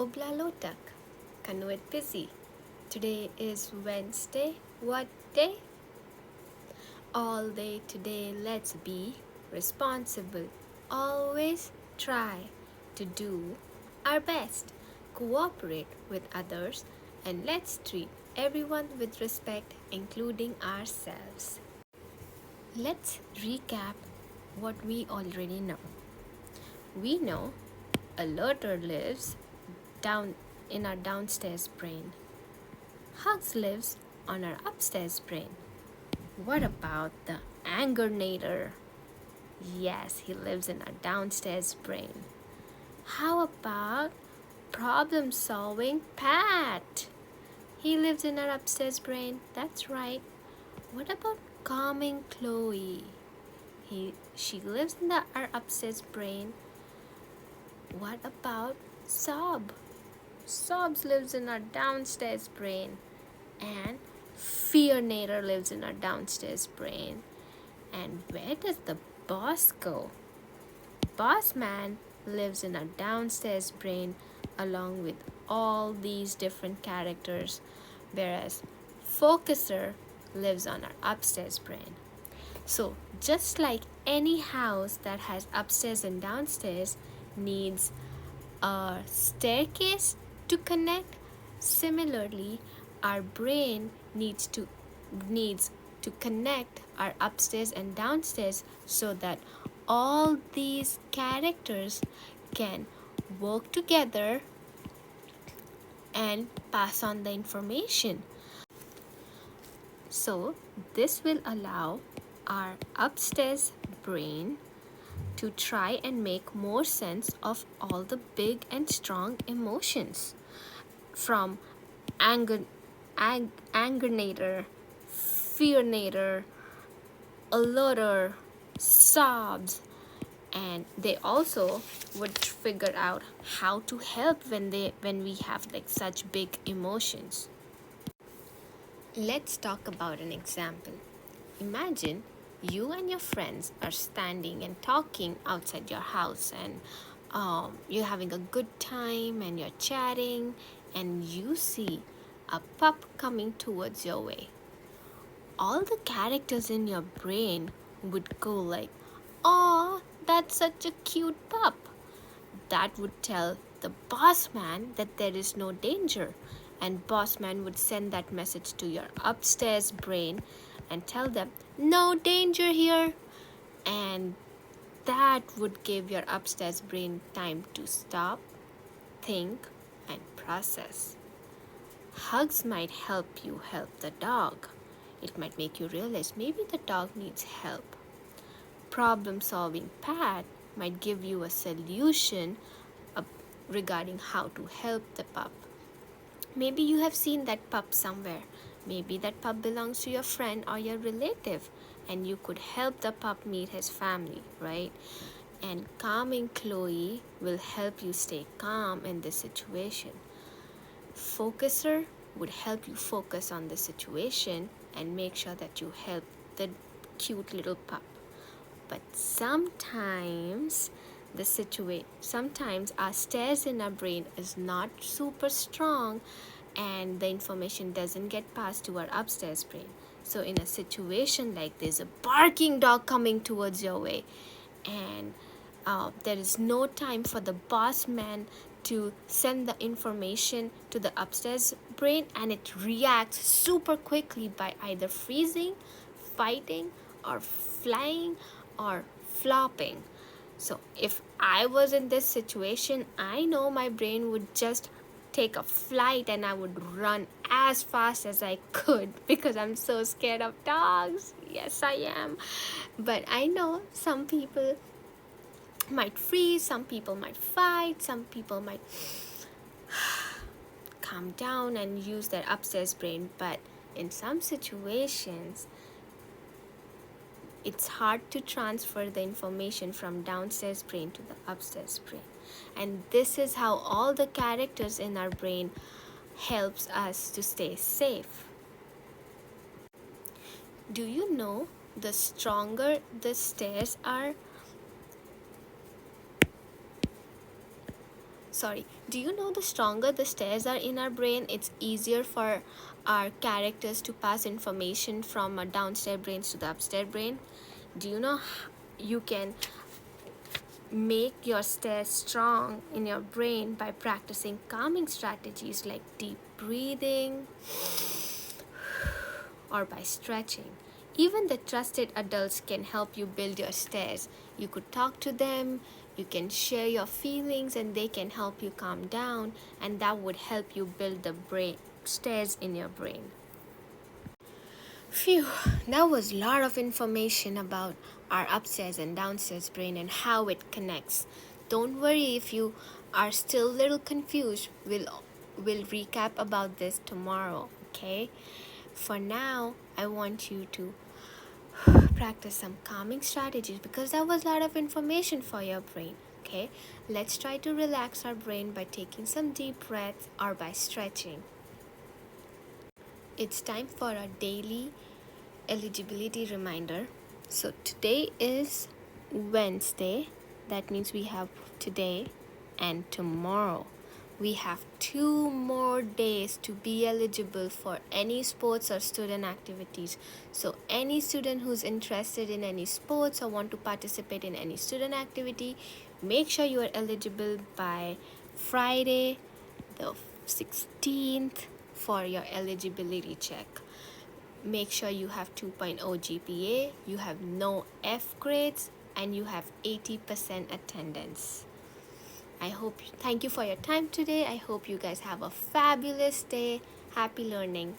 Oblalotak, Kanuit Busy. Today is Wednesday. What day? All day today, let's be responsible. Always try to do our best. Cooperate with others and let's treat everyone with respect, including ourselves. Let's recap what we already know. We know alerter lives down in our downstairs brain. Hugs lives on our upstairs brain. What about the angernator? Yes, he lives in our downstairs brain. How about problem solving Pat? He lives in our upstairs brain. That's right. What about calming Chloe? She lives in our upstairs brain. What about Sob? Sobs lives in our downstairs brain. And Fearnator lives in our downstairs brain. And where does the boss go? Boss man lives in our downstairs brain along with all these different characters, whereas focuser lives on our upstairs brain. So just like any house that has upstairs and downstairs needs a staircase to connect, similarly our brain needs to connect our upstairs and downstairs so that all these characters can work together and pass on the information. So this will allow our upstairs brain to try and make more sense of all the big and strong emotions, from angernator, fearnator, alerter, sobs, and they also would figure out how to help when we have like such big emotions. Let's talk about an example. Imagine you and your friends are standing and talking outside your house, and you're having a good time and you're chatting, and you see a pup coming towards your way. All the characters in your brain would go like, "Oh, that's such a cute pup." That would tell the boss man that there is no danger, and boss man would send that message to your upstairs brain and tell them, "No danger here." And that would give your upstairs brain time to stop, think, and process. Hugs might help you help the dog. It might make you realize maybe the dog needs help. Problem solving Pat might give you a solution regarding how to help the pup. Maybe you have seen that pup somewhere. Maybe that pup belongs to your friend or your relative, and you could help the pup meet his family, right? And calming Chloe will help you stay calm in this situation. Focuser would help you focus on the situation and make sure that you help the cute little pup. But sometimes sometimes our stairs in our brain is not super strong and the information doesn't get passed to our upstairs brain. So in a situation like this, a barking dog coming towards your way, and there is no time for the boss man to send the information to the upstairs brain, and it reacts super quickly by either freezing, fighting, or flying, or flopping. So if I was in this situation, I know my brain would just take a flight and I would run as fast as I could because I'm so scared of dogs. Yes, I am. But I know some people might freeze, some people might fight, some people might calm down and use their upstairs brain. But in some situations, it's hard to transfer the information from downstairs brain to the upstairs brain. And this is how all the characters in our brain helps us to stay safe. Do you know the stronger the stairs are, sorry, do you know the stronger the stairs are in our brain, it's easier for our characters to pass information from our downstairs brains to the upstairs brain? Do you know you can make your stairs strong in your brain by practicing calming strategies like deep breathing or by stretching? Even the trusted adults can help you build your stairs. You could talk to them, you can share your feelings, and they can help you calm down, and that would help you build the brain stairs in your brain. Phew, that was a lot of information about our upstairs and downstairs brain and how it connects. Don't worry if you are still a little confused. We'll recap about this tomorrow, okay? For now, I want you to practice some calming strategies because that was a lot of information for your brain. Okay, let's try to relax our brain by taking some deep breaths or by stretching. It's time for a daily eligibility reminder. So today is Wednesday. That means we have today and tomorrow. We have 2 more days to be eligible for any sports or student activities. So any student who's interested in any sports or want to participate in any student activity, make sure you are eligible by Friday the 16th for your eligibility check. Make sure you have 2.0 GPA, you have no F grades, and you have 80% attendance. Thank you for your time today. I hope you guys have a fabulous day. Happy learning.